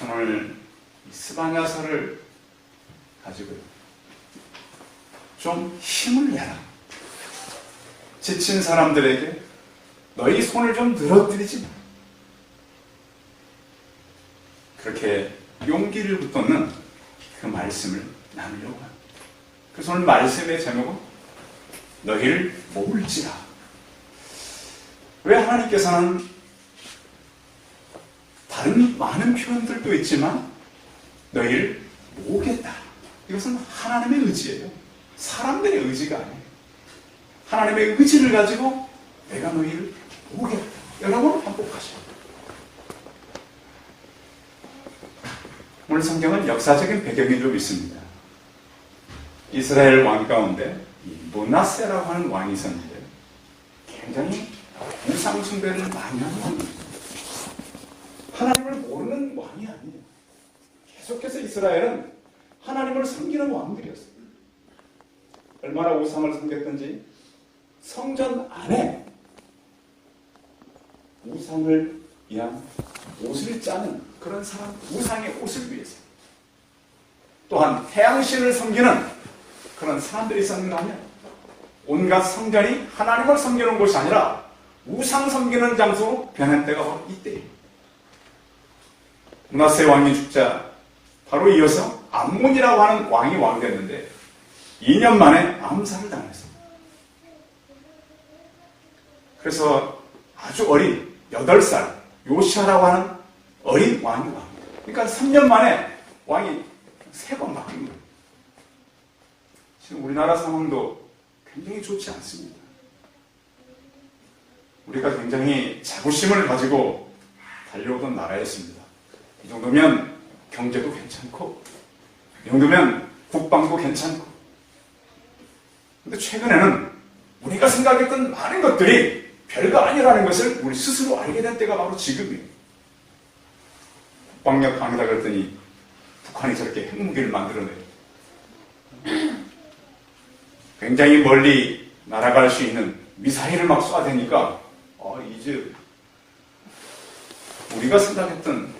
오늘 스바냐서를 가지고 좀 힘을 내라. 지친 사람들에게 너희 손을 좀 늘어뜨리지 마. 그렇게 용기를 붙돋는 그 말씀을 나누려고 합니다. 그래서 오늘 말씀의 제목은 너희를 모을지라. 왜 하나님께서는 다른 많은 표현들도 있지만 너희를 모으겠다. 이것은 하나님의 의지예요. 사람들의 의지가 아니에요. 하나님의 의지를 가지고 내가 너희를 모으겠다. 여러 번 반복하셔요. 오늘 성경은 역사적인 배경이 좀 있습니다. 이스라엘 왕 가운데 므낫세라고 하는 왕이 있었는데 굉장히 우상 숭배를 많이 하는 왕입니다. 하나님을 모르는 왕이 아니에요. 계속해서 이스라엘은 하나님을 섬기는 왕들이었어요. 얼마나 우상을 섬겼던지 성전 안에 우상을 위한 옷을 짜는 그런 사람, 우상의 옷을 위해서 또한 태양신을 섬기는 그런 사람들이 있었는가 하면 온갖 성전이 하나님을 섬기는 곳이 아니라 우상 섬기는 장소로 변한 때가 바로 이때예요. 므낫세 왕이 죽자 바로 이어서 암몬이라고 하는 왕이 왕됐는데 2년 만에 암살을 당했습니다. 그래서 아주 어린 8살 요시아라고 하는 어린 왕이 왕입니다. 그러니까 3년 만에 왕이 3번 바뀐 거예요. 지금 우리나라 상황도 굉장히 좋지 않습니다. 우리가 굉장히 자부심을 가지고 달려오던 나라였습니다. 이 정도면 경제도 괜찮고 이 정도면 국방도 괜찮고 근데 최근에는 우리가 생각했던 많은 것들이 별거 아니라는 것을 우리 스스로 알게 된 때가 바로 지금이에요. 국방력 강하다 그랬더니 북한이 저렇게 핵무기를 만들어내요. 굉장히 멀리 날아갈 수 있는 미사일을 막 쏴대니까 이제 우리가 생각했던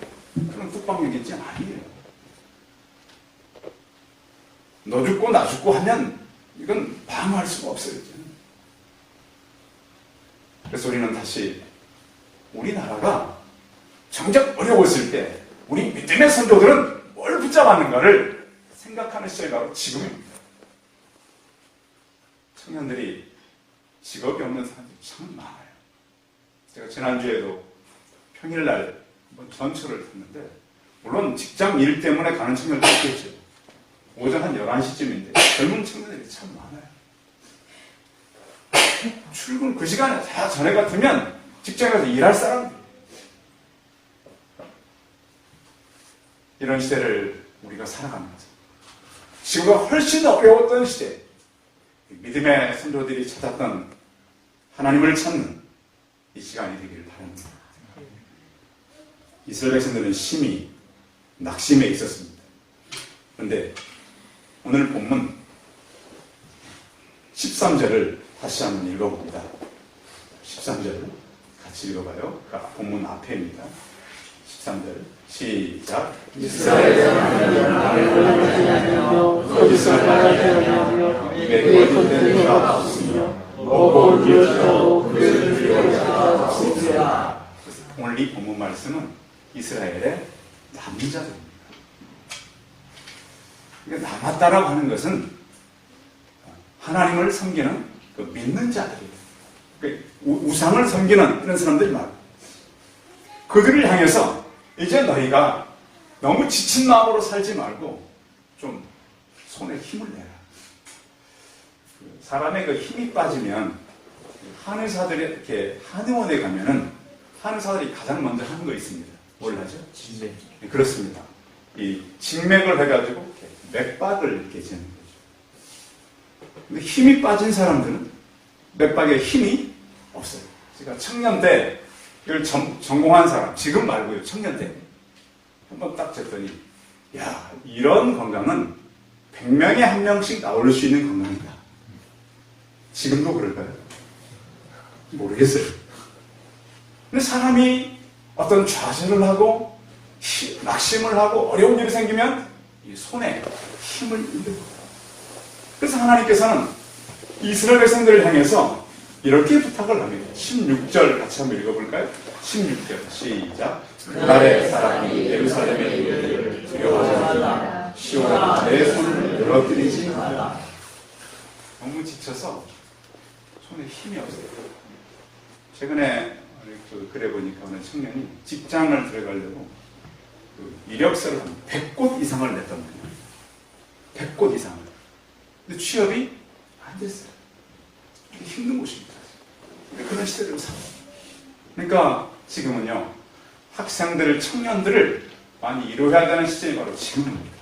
그런 국방력이 이제 아니에요. 너 죽고 나 죽고 하면 이건 방어할 수가 없어요. 이제. 그래서 우리는 다시 우리나라가 정작 어려웠을 때 우리 믿음의 선조들은 뭘 붙잡았는가를 생각하는 시절이 바로 지금입니다. 청년들이 직업이 없는 사람들이 참 많아요. 제가 지난주에도 평일날 한번 전철을 탔는데 물론 직장 일 때문에 가는 청년들이 있겠죠. 오전 한 11시쯤인데 젊은 청년들이 참 많아요. 출근 그 시간에 다 전에 같으면 직장에 가서 일할 사람들. 이런 시대를 우리가 살아가는 거죠. 지금보다 훨씬 어려웠던 시대. 믿음의 선조들이 찾았던 하나님을 찾는 이 시간이 되기를 바랍니다. 이스라엘 백성들은 심히 낙심해 있었습니다. 그런데 오늘 본문 13절을 다시 한번 읽어봅니다. 13절 같이 읽어봐요. 그러니까 본문 앞에입니다. 13절 시작. 이스라엘은 나를 아니하며 거짓을 말하지 아니하며 입에 거짓된 자가 없으며 먹고 이어져도 그를 두려워하지 없으리라. 오늘 이 본문 말씀은 이스라엘의 남자들입니다. 그러니까 남았다라고 하는 것은 하나님을 섬기는 그 믿는 자들이에요. 그러니까 우상을 섬기는 이런 사람들이 많아요. 그들을 향해서 이제 너희가 너무 지친 마음으로 살지 말고 좀 손에 힘을 내라. 사람의 그 힘이 빠지면 한의사들이 이렇게 한의원에 가면은 한의사들이 가장 먼저 하는 거 있습니다. 뭘 하죠? 진맥. 네, 그렇습니다. 이 진맥을 해가지고 맥박을 이렇게 재는 거죠. 근데 힘이 빠진 사람들은 맥박에 힘이 없어요. 제가 청년 때 이걸 전공한 사람, 지금 말고요, 청년 때 한번 딱 쟀더니 야, 이런 건강은 100명에 1명씩 나올 수 있는 건강이다. 지금도 그럴까요? 모르겠어요. 근데 사람이 어떤 좌절을 하고 낙심을 하고 어려운 일이 생기면 이 손에 힘을 잃는 거예요. 그래서 하나님께서는 이스라엘 백성들을 향해서 이렇게 부탁을 합니다. 16절 같이 한번 읽어볼까요? 16절 시작. 그날의 사람이 예루살렘에 이르기를 두려워하지 말라. 시온아 내 손을 늘어뜨리지 말라. 너무 지쳐서 손에 힘이 없어요. 최근에 그래 보니까 어느 청년이 직장을 들어가려고 이력서를 한 100곳 이상을 냈단 말이에요. 100곳 이상을. 근데 취업이 안 됐어요. 힘든 곳입니다. 그런 시대로 살아요. 그러니까 지금은요, 학생들, 청년들을 많이 위로해야 되는 시점이 바로 지금입니다.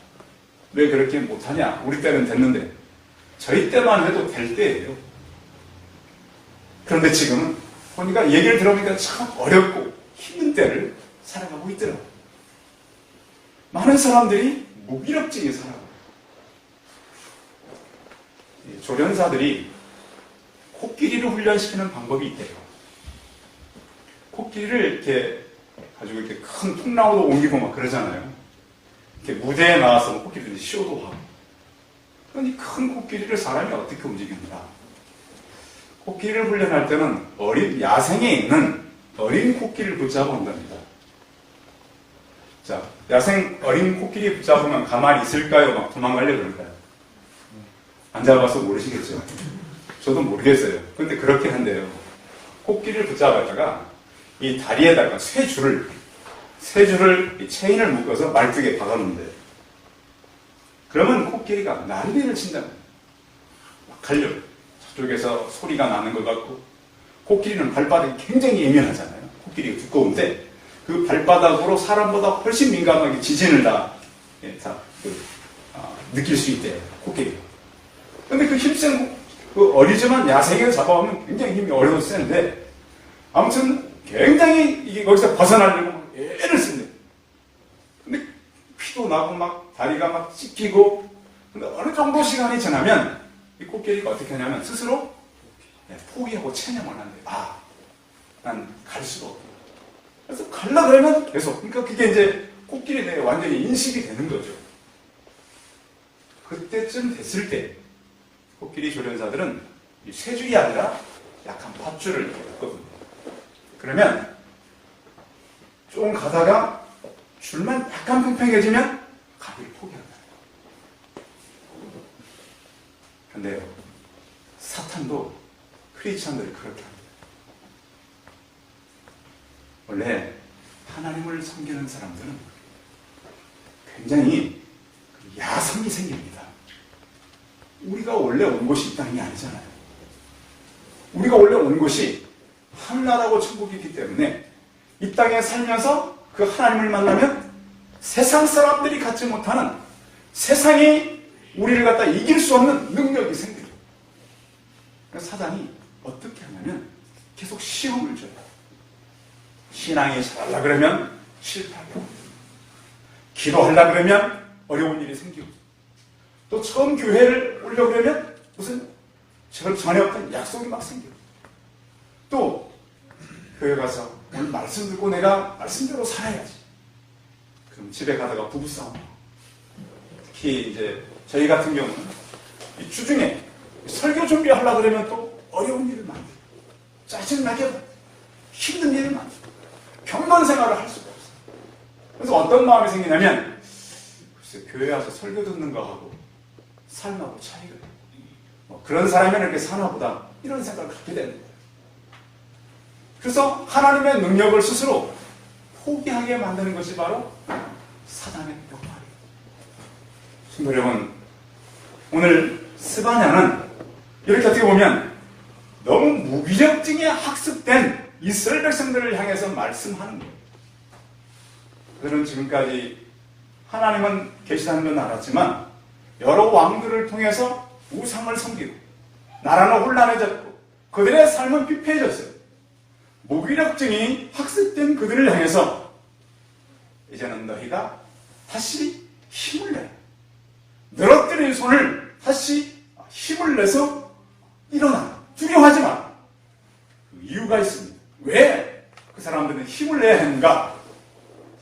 왜 그렇게 못하냐? 우리 때는 됐는데, 저희 때만 해도 될 때예요. 그런데 지금은 보니까 얘기를 들어보니까 참 어렵고 힘든 때를 살아가고 있더라고요. 많은 사람들이 무기력증에 살아가요. 조련사들이 코끼리를 훈련시키는 방법이 있대요. 코끼리를 이렇게 가지고 이렇게 큰 통나무도 옮기고 막 그러잖아요. 이렇게 무대에 나와서 코끼리를 쇼도 하고. 그런데 큰 코끼리를 사람이 어떻게 움직입니다. 코끼리를 훈련할 때는 어린 야생에 있는 어린 코끼리를 붙잡아 온답니다. 자, 야생 어린 코끼리 붙잡으면 가만히 있을까요? 막 도망가려고 그럴까요? 안 잡아서 모르시겠죠? 저도 모르겠어요. 근데 그렇게 한대요. 코끼리를 붙잡았다가 이 다리에다가 쇠줄을 이 체인을 묶어서 말뚝에 박아놓는데요. 그러면 코끼리가 난리를 친다는 거예요. 막 달려요. 저쪽에서 소리가 나는 것 같고, 코끼리는 발바닥이 굉장히 예민하잖아요. 코끼리가 두꺼운데 그 발바닥으로 사람보다 훨씬 민감하게 지진을 느낄 수 있대요. 코끼리가. 근데 그 힘센 어리지만 야생에서 잡아오면 굉장히 힘이 어려워서 세는데, 아무튼 굉장히 이게 거기서 벗어나려고 애를 쓴대요. 근데 피도 나고 막 다리가 막 찢기고, 근데 어느 정도 시간이 지나면 이 코끼리가 어떻게 하냐면 스스로 포기하고 체념을 한대요. 아, 난 갈 수가 없다. 그래서 갈라 그러면 계속. 그러니까 그게 이제 코끼리 내에 완전히 인식이 되는 거죠. 그때쯤 됐을 때 코끼리 조련사들은 이 쇠줄이 아니라 약한 밧줄을 꺾거든요. 그러면 좀 가다가 줄만 약간 팽팽해지면 가기를 포기한다. 근데요, 사탄도 크리스찬들을 그렇게 합니다. 원래 하나님을 섬기는 사람들은 굉장히 야성이 생깁니다. 우리가 원래 온 곳이 이 땅이 아니잖아요. 우리가 원래 온 곳이 하늘나라고 천국이기 때문에 이 땅에 살면서 그 하나님을 만나면 세상 사람들이 갖지 못하는, 세상이 우리를 갖다 이길 수 없는 능력이 생겨요. 사단이 어떻게 하냐면 계속 시험을 줘요. 신앙이 잘하려고 그러면 실패하고, 기도하려고 그러면 어려운 일이 생기고, 또 처음 교회를 오려고 그러면 무슨 전에 없던 약속이 막 생겨요. 또 교회 가서 오늘 말씀 듣고 내가 말씀대로 살아야지. 그럼 집에 가다가 부부싸움. 특히 이제 저희 같은 경우는 이 주중에 설교 준비하려고 그러면 또 어려운 일을 만들고, 짜증나게 힘든 일을 만들고, 평범 생활을 할 수가 없어요. 그래서 어떤 마음이 생기냐면, 글쎄, 교회 와서 설교 듣는 거하고 삶하고 차이가 있고, 그런 사람이 이렇게 사나 보다, 이런 생각을 갖게 되는 거예요. 그래서 하나님의 능력을 스스로 포기하게 만드는 것이 바로 사단의 역할이에요. 친구 여러분, 오늘 스바냐는 이렇게 어떻게 보면 너무 무기력증에 학습된 이스라엘 백성들을 향해서 말씀하는 거예요. 그들은 지금까지 하나님은 계시다는 건 알았지만 여러 왕들을 통해서 우상을 섬기고 나라는 혼란해졌고 그들의 삶은 피폐해졌어요. 무기력증이 학습된 그들을 향해서 이제는 너희가 다시 힘을 내라. 늘어뜨린 손을 다시 힘을 내서 일어나. 두려워하지 마. 그 이유가 있습니다. 왜 그 사람들은 힘을 내야 하는가?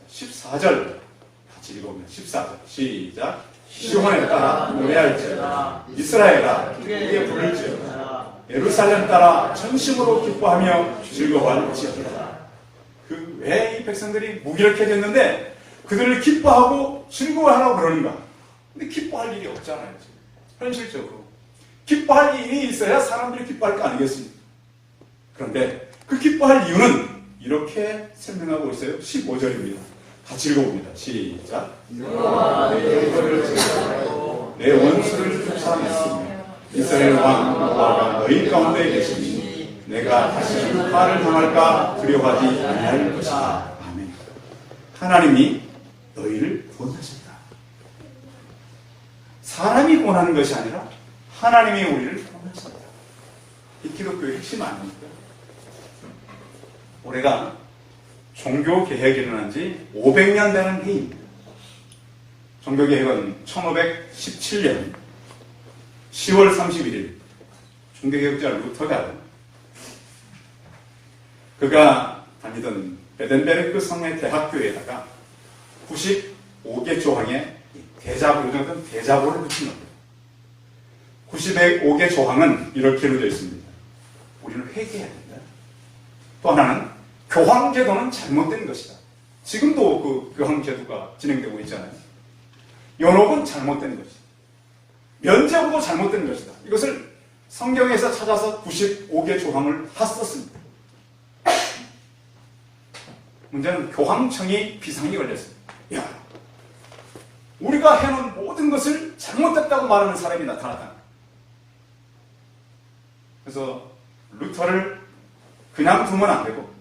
14 4절 같이 읽어보면 14절 시작. 시온에 따라 노래할지어다. 이스라엘아 기쁘게 부를지어다. 예루살렘 따라 전심으로 기뻐하며 즐거워할지어다. 그 왜 이 백성들이 무기력해졌는데 그들을 기뻐하고 즐거워하라고 그러는가? 근데 기뻐할 일이 없잖아요. 지금. 현실적으로 기뻐할 일이 있어야 사람들이 기뻐할 거 아니겠습니까? 그런데 그 기뻐할 이유는 이렇게 설명하고 있어요. 15절입니다. 같이 읽어봅니다. 시작. 내 원수를 쫓아냈으며 이스라엘 왕 여호와가 너희 가운데 계시니 내가 다시 화를 당할까 두려워하지 아니할 것이다. 아멘. 하나님이 너희를 구원하셨다. 사람이 구원하는 것이 아니라 하나님이 우리를 구원하셨다. 이 기독교의 핵심 아닙니까? 올해가 종교개혁이 일어난 지 500년 되는 해입니다. 종교개혁은 1517년 10월 31일 종교개혁자 루터가 그가 다니던 베덴베르크 성의 대학교에다가 95개 조항의 대자보를 붙인 겁니다. 95개 조항은 이렇게 되어 있습니다. 우리는 회개해야 된다. 또 하나는 교황제도는 잘못된 것이다. 지금도 그 교황제도가 진행되고 있잖아요. 연옥은 잘못된 것이다. 면제부도 잘못된 것이다. 이것을 성경에서 찾아서 95개 조항을 핫썼습니다. 문제는 교황청이 비상이 걸렸습니다. 야, 우리가 해놓은 모든 것을 잘못됐다고 말하는 사람이 나타났다. 그래서 루터를 그냥 두면 안 되고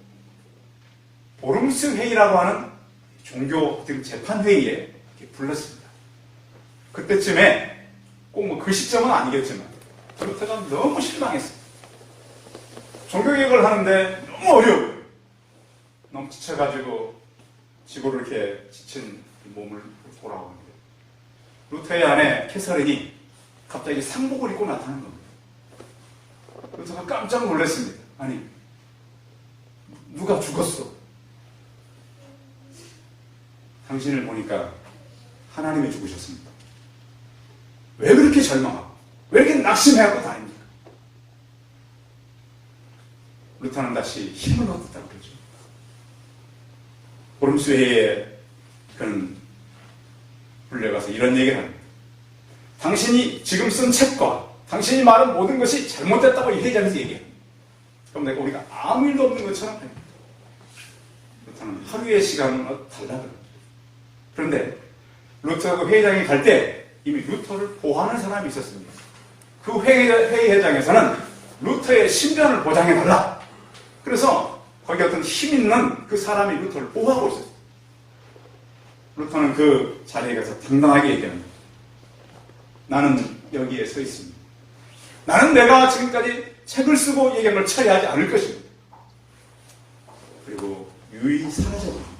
보름스 회의라고 하는 종교 재판회의에 불렀습니다. 그때쯤에 꼭 뭐 그 시점은 아니겠지만 루터가 너무 실망했어요. 종교개혁을 하는데 너무 어려워요. 너무 지쳐가지고 집으로 이렇게 지친 몸을 돌아오는데 루터의 아내 캐서린이 갑자기 상복을 입고 나타난 겁니다. 루터가 깜짝 놀랐습니다. 아니, 누가 죽었어? 당신을 보니까 하나님이 죽으셨습니다. 왜 그렇게 절망하고 왜 이렇게 낙심해하고 다닙니까? 루터는 다시 힘을 얻었다고 그러죠. 보름수회에 그는 불려가서 이런 얘기를 합니다. 당신이 지금 쓴 책과 당신이 말한 모든 것이 잘못됐다고 이 회의장에서 얘기해요. 그럼 내가 우리가 아무 일도 없는 것처럼 합니다. 루터는 하루의 시간은 달라요. 그런데 루터가 그 회의장에 갈 때 이미 루터를 보호하는 사람이 있었습니다. 그 회의장에서는 루터의 신변을 보장해달라. 그래서 거기 어떤 힘 있는 그 사람이 루터를 보호하고 있었어요. 루터는 그 자리에 가서 당당하게 얘기합니다. 나는 여기에 서 있습니다. 나는 내가 지금까지 책을 쓰고 얘기한 걸 처리하지 않을 것입니다. 그리고 유이 사라져버립니다.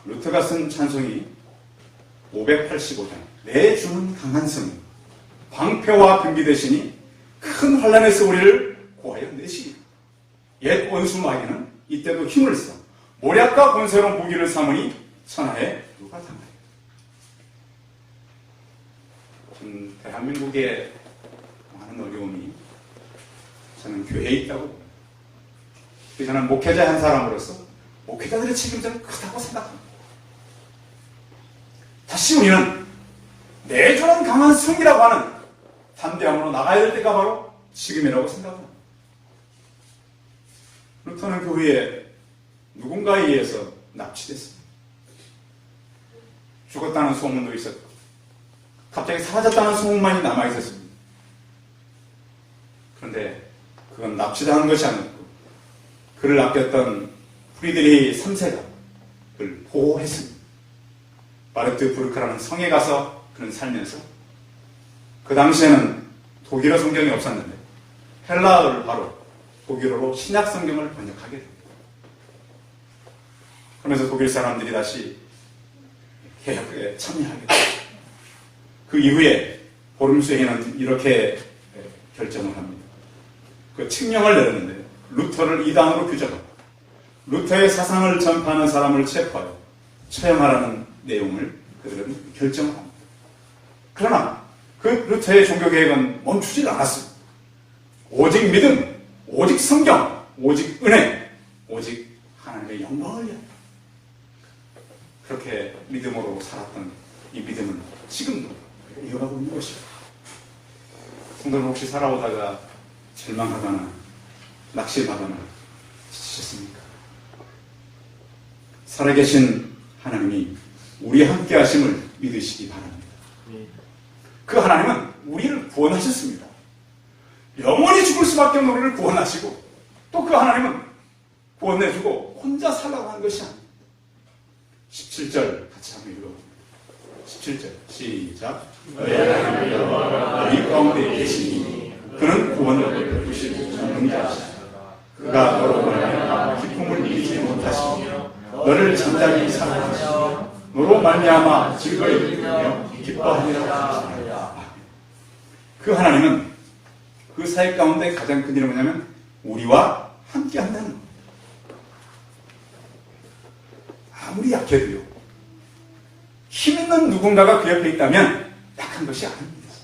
루터가 쓴 찬송이 585장 내 주는 강한 성 방패와 병기 대신이 큰 환난에서 우리를 구하여 내시리. 옛 원수 마귀는 이때도 힘을 써 모략과 권세로 무기를 삼으니 천하에 누가 당하리요. 지금 대한민국의 많은 어려움이 저는 교회에 있다고 봅니다. 저는 목회자 한 사람으로서 목회자들의 책임자는 크다고 생각합니다. 다시 우리는 내주는 강한 성이라고 하는 담대함으로 나가야 될 때가 바로 지금이라고 생각합니다. 루터는 그 후에 누군가에 의해서 납치됐습니다. 죽었다는 소문도 있었고 갑자기 사라졌다는 소문만이 남아있었습니다. 그런데 그건 납치당한 것이 아니었고 그를 아꼈던 프리드리히 3세가 그를 보호했습니다. 바르트 부르크라는 성에 가서 그는 살면서 그 당시에는 독일어 성경이 없었는데 헬라어를 바로 독일어로 신약 성경을 번역하게 됩니다. 그러면서 독일 사람들이 다시 개혁에 참여하게 됩니다. 그 이후에 보름수회는 이렇게 결정을 합니다. 그 칙령을 내렸는데 루터를 이단으로 규정하고 루터의 사상을 전파하는 사람을 체포하여 처형하라는 내용을 그들은 결정을 합니다. 그러나 그 루터의 종교개혁은 멈추질 않았습니다. 오직 믿음, 오직 성경, 오직 은혜, 오직 하나님의 영광을 위하여 그렇게 믿음으로 살았던 이 믿음은 지금도 이어가고 있는 것입니다. 성도는 혹시 살아오다가 절망하거나 낙심하거나 지치셨습니까? 살아계신 하나님이 우리 함께 하심을 믿으시기 바랍니다. 그 하나님은 우리를 구원하셨습니다. 영원히 죽을 수밖에 없는 우리를 구원하시고 또 그 하나님은 구원해주고 혼자 살라고 한 것이 아닙니다. 17절 같이 한번 읽어봅니다. 17절 시작. 너희 가운데 계시니 그는 구원을 베푸실 전능자시다. 그가 너로 말미암아 기쁨을 이기지 못하시며 너를 잠잠히 사랑하시며 너로 말미암아 즐거이 부르며 기뻐하리라 하시니라. 그 하나님은 그 사역 가운데 가장 큰 일은 뭐냐면 우리와 함께 한다는 겁니다. 아무리 약해도요, 힘 있는 누군가가 그 옆에 있다면 약한 것이 아닙니다.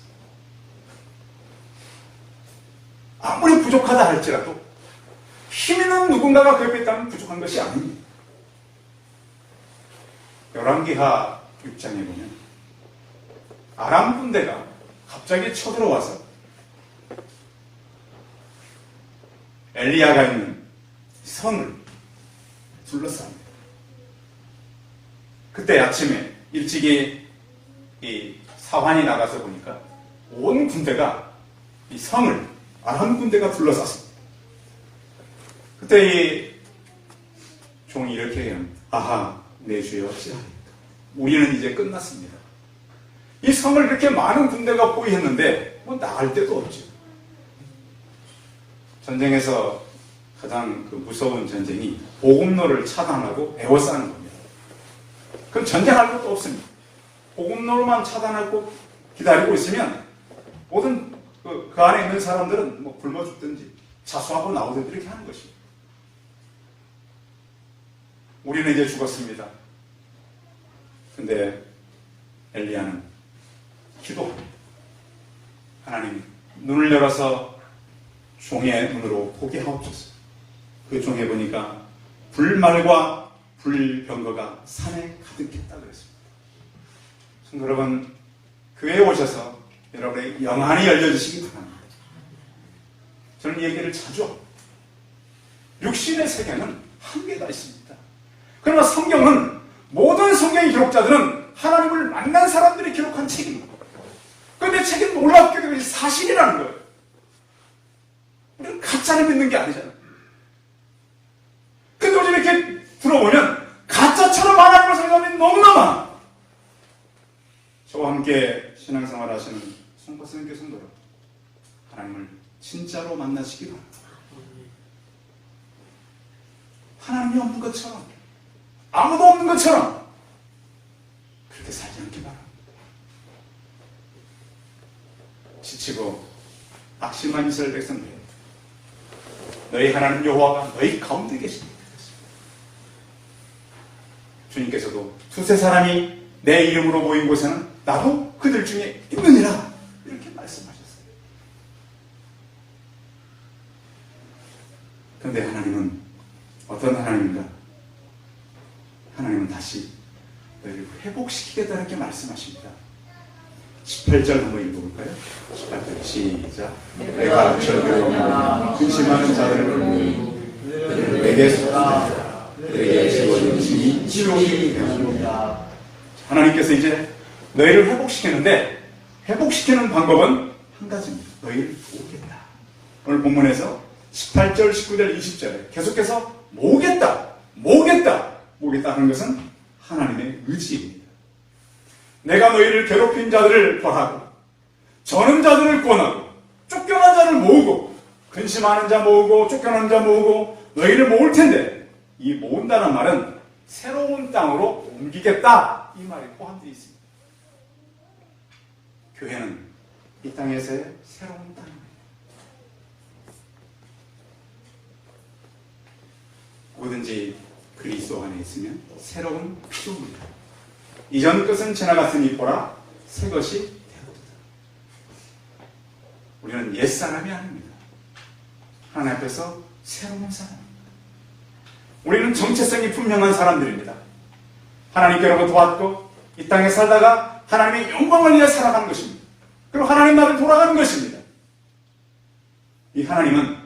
아무리 부족하다 할지라도 힘 있는 누군가가 그 옆에 있다면 부족한 것이 아닙니다. 열왕기하 6장에 보면 아람 군대가 갑자기 쳐들어와서 엘리야가 있는 성을 둘러쌉니다. 그때 아침에 일찍이 이 사환이 나가서 보니까 온 군대가 이 성을 아람 군대가 둘러쌌습니다. 그때 이 종이 이렇게 얘기합니다. 아하, 내 주여 어찌하리까. 우리는 이제 끝났습니다. 이 성을 이렇게 많은 군대가 포위했는데 뭐 나갈 데도 없죠. 전쟁에서 가장 그 무서운 전쟁이 보급로를 차단하고 에워싸는 겁니다. 그럼 전쟁할 것도 없습니다. 보급로만 차단하고 기다리고 있으면 모든 그 안에 있는 사람들은 뭐 굶어 죽든지 자수하고 나오든지 이렇게 하는 것입니다. 우리는 이제 죽었습니다. 근데 엘리야는 기도합니다. 하나님, 눈을 열어서 종의 눈으로 보게 하옵소서. 그 종에 보니까 불말과 불병거가 산에 가득했다 그랬습니다. 성도 여러분, 교회에 오셔서 여러분의 영안이 열려주시기 바랍니다. 저는 이 얘기를 자주 합니다. 육신의 세계는 한계가 있습니다. 그러나 성경은 모든 성경의 기록자들은 하나님을 만난 사람들이 기록한 책입니다. 그런데 책이 놀랍게도 사실이라는 거예요. 우리는 가짜를 믿는 게 아니잖아요. 근데 요즘 이렇게 들어보면 가짜처럼 하나님을 생각하면 너무나 많아. 저와 함께 신앙생활 하시는 송파선교 성도로 하나님을 진짜로 만나시기 바랍니다. 하나님이 없는 것처럼, 아무도 없는 것처럼 그렇게 살지 않기 바랍니다. 지치고 낙심한 이스라엘 백성들, 너희 하나님 여호와가 너희 가운데 계시니 주님께서도 두세 사람이 내 이름으로 모인 곳에는 나도 그들 중에 있느니라 이렇게 말씀하셨어요. 그런데 하나님은 어떤 하나님인가? 하나님은 다시 너희를 회복시키겠다 이렇게 말씀하십니다. 18절 한번 읽어볼까요? 18절 시작. 내가 절벽하며 근심하는 자들을 보니 내게 속하자 내게 지워진 짐이 지옥이 되었습니다. 하나님께서 이제 너희를 회복시키는데 회복시키는 방법은 한 가지입니다. 너희를 모으겠다. 오늘 본문에서 18절, 19절, 20절에 계속해서 모으겠다 하는 것은 하나님의 의지입니다. 내가 너희를 괴롭힌 자들을 벌하고 저는 자들을 구원하고 쫓겨난 자를 모으고 근심하는 자 모으고 쫓겨난 자 모으고 너희를 모을 텐데, 이 모은다는 말은 새로운 땅으로 옮기겠다 이 말이 포함되어 있습니다. 교회는 이 땅에서의 새로운 땅입니다. 누구든지 그리스도 안에 있으면 새로운 피조물이다. 이전 것은 지나갔으니 보라 새 것이 되었다. 우리는 옛사람이 아닙니다. 하나님 앞에서 새로운 사람입니다. 우리는 정체성이 분명한 사람들입니다. 하나님께로부터 왔고 이 땅에 살다가 하나님의 영광을 위해 살아가는 것입니다. 그리고 하나님 나라를 돌아가는 것입니다. 이 하나님은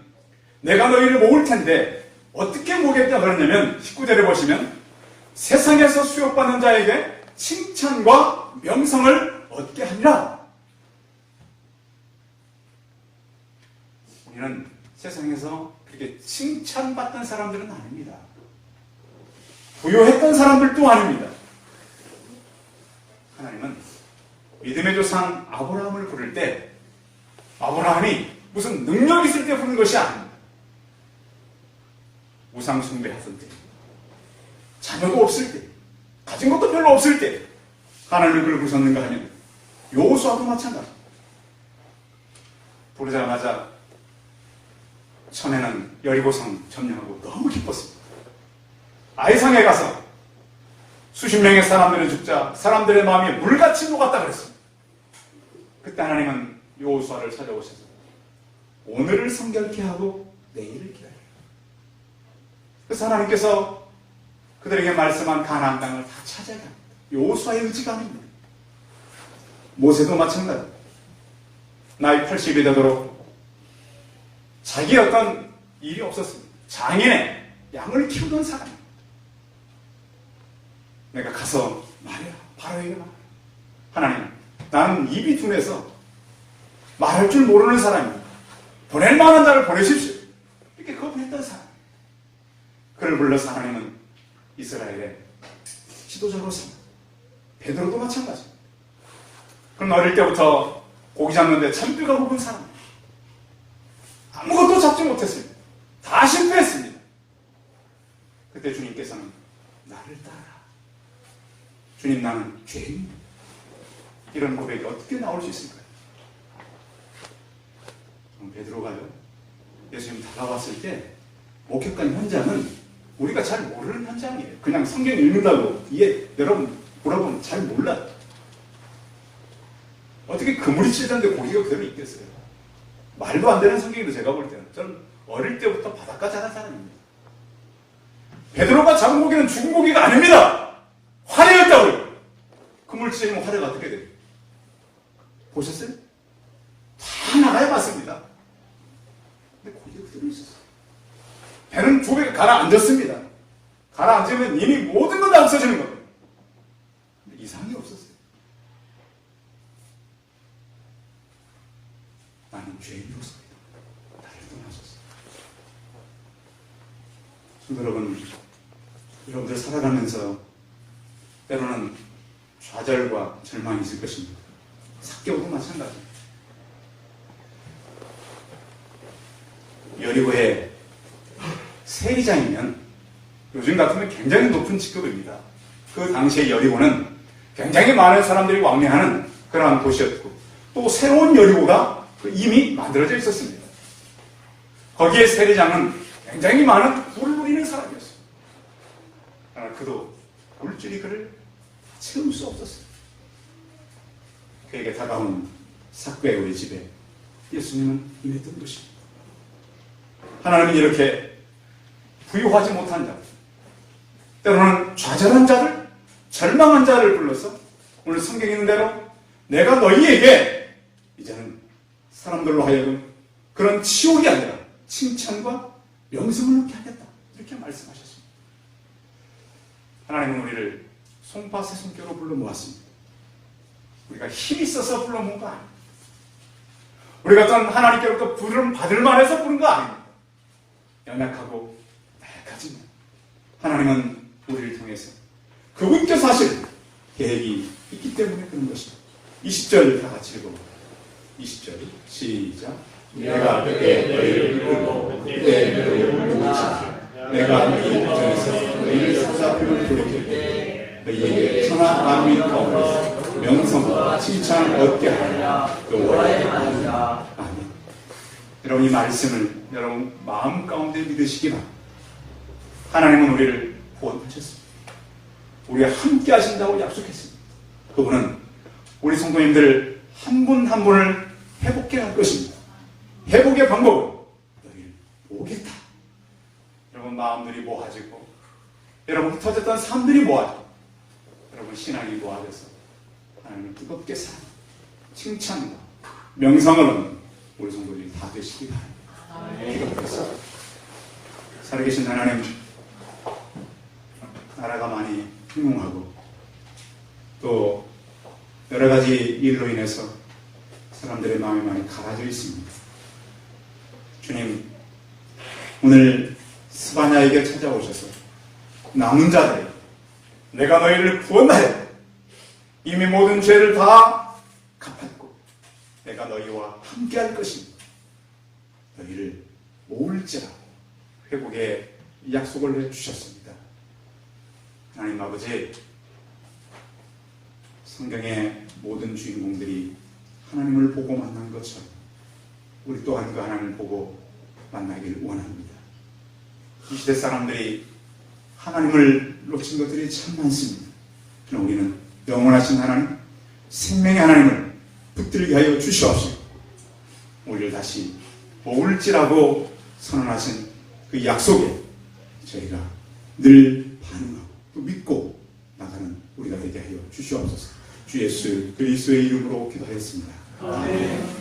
내가 너희를 모을 텐데 어떻게 모으겠다 그러냐면 19절에 보시면 세상에서 수욕받는 자에게 칭찬과 명성을 얻게 하리라. 우리는 세상에서 그렇게 칭찬받던 사람들은 아닙니다. 부유했던 사람들도 아닙니다. 하나님은 믿음의 조상 아브라함을 부를 때 아브라함이 무슨 능력 있을 때 부른 것이 아닙니다. 우상 숭배하던 때, 자녀도 없을 때, 가진 것도 별로 없을 때 하나님을 그를 부르셨는가 하면 여호수아도 마찬가지입니다. 부르자마자 처음에는 여리고성 점령하고 너무 기뻤습니다. 아이상에 가서 수십 명의 사람들은 죽자 사람들의 마음이 물같이 녹았다 그랬습니다. 그때 하나님은 여호수아를 찾아오셔서 오늘을 성결케 하고 내일을 기다려. 그래서 하나님께서 그들에게 말씀한 가나안 땅을 다 찾아야 합니다. 여호수아의 의지가 아닙니다. 모세도 마찬가지. 나이 80이 되도록 자기 어떤 일이 없었습니다. 장인의 양을 키우던 사람입니다. 내가 가서 말해라. 바로에게 말해라. 하나님, 나는 입이 둔해서 말할 줄 모르는 사람입니다. 보낼 만한 자를 보내십시오. 이렇게 거부했던 사람. 그를 불러서 하나님은 이스라엘의 지도자로 삼아. 베드로도 마찬가지입니다. 그럼 어릴 때부터 고기 잡는데 참뼈가 굵은 사람. 아무것도 잡지 못했습니다. 다 실패했습니다. 그때 주님께서는 나를 따라. 주님, 나는 죄인입니다. 이런 고백이 어떻게 나올 수 있을까요? 베드로가요, 예수님 다가왔을 때 목격한 현장은 우리가 잘 모르는 현장이에요. 그냥 성경 읽는다고 여러분 물어보면 잘 몰라요. 어떻게 그물이 찢었는데 고기가 그대로 있겠어요? 말도 안 되는 성경이도 제가 볼 때는. 저는 어릴 때부터 바닷가 자란 사람입니다. 베드로가 잡은 고기는 죽은 고기가 아닙니다. 화려했다고요. 그물 찢으면 화려가 어떻게 돼요? 보셨어요? 다 나가야 봤습니다. 근데 고기가 그대로 있었어요. 배는 두 배가 가라앉았습니다. 가라앉으면 이미 모든 건 다 없어지는 겁니다. 근데 이상이 없었어요. 나는 죄인으로서이다. 나를 떠나소서. 여러분들 살아가면서 때로는 좌절과 절망이 있을 것입니다. 삭개오도 마찬가지입니다. 여리고의 세리장이면 요즘 같으면 굉장히 높은 직급입니다. 그 당시의 여리고는 굉장히 많은 사람들이 왕래하는 그러한 도시였고 또 새로운 여리고가 이미 만들어져 있었습니다. 거기에 세리장은 굉장히 많은 굴을 누리는 사람이었어요. 그러나 그도 물줄이 그를 채울 수 없었어요. 그에게 다가온 삭개오의 집에 예수님은 임했던 것입니다. 하나님은 이렇게 부유하지 못한 자, 때로는 좌절한 자들, 절망한 자를 불러서 오늘 성경에 있는 대로 내가 너희에게 이제는 사람들로 하여금 그런 치욕이 아니라 칭찬과 명성을 얻게 하겠다. 이렇게 말씀하셨습니다. 하나님은 우리를 송파 새송교로 불러 모았습니다. 우리가 힘이 있어서 불러 모은 거 아닙니다. 우리가 어떤 하나님께로부터 부름 받을 만해서 부른 거 아닙니다. 연약하고 나약하지만 하나님은 우리를 통해서 그분께서 하실 계획이 있기 때문에 그런 것입니다. 20절 다 같이 읽어볼까요? 20절 시작. 내가 그때 너희를 부르고 그때 너희를 부르자. 내가 너희 전에서 너희를 사사표를 부르게 때 너희에게 천하 만민 가운데서 명성과 칭찬을 얻게 하리라. 여호와의 말이라. 아멘. 여러분 이 말씀을 여러분 마음 가운데 믿으시기 바랍니다. 하나님은 우리를 구원하셨습니다. 우리와 함께 하신다고 약속했습니다. 그분은 우리 성도님들 한 분 한 분을 회복해 갈 것입니다. 회복의 방법은 너희를 보겠다. 여러분 마음들이 모아지고 여러분 흩어졌던 삶들이 모아지고 여러분 신앙이 모아져서 하나님을 뜨겁게 사랑, 칭찬과 명성을 얻는 우리 성도들이 다 되시기 바랍니다. 기도하겠습니다. 살아계신 하나님, 나라가 많이 흉흉하고 또 여러 가지 일로 인해서 사람들의 마음이 많이 갈라져 있습니다. 주님, 오늘 스바냐에게 찾아오셔서 남은 자들, 내가 너희를 구원하여 이미 모든 죄를 다 갚았고 내가 너희와 함께 할 것입니다. 너희를 모을지라고 회복의 약속을 해주셨습니다. 하나님 아버지, 성경의 모든 주인공들이 하나님을 보고 만난 것처럼 우리 또한 그 하나님을 보고 만나기를 원합니다. 이 시대 사람들이 하나님을 놓친 것들이 참 많습니다. 그러나 우리는 영원하신 하나님, 생명의 하나님을 붙들게 하여 주시옵시고 우리를 다시 모을지라고 선언하신 그 약속에 저희가 늘 반응하고 또 믿고 나가는 우리가 되게 하여 주시옵소서. 주 예수 그리스도의 이름으로 기도하였습니다. 아멘.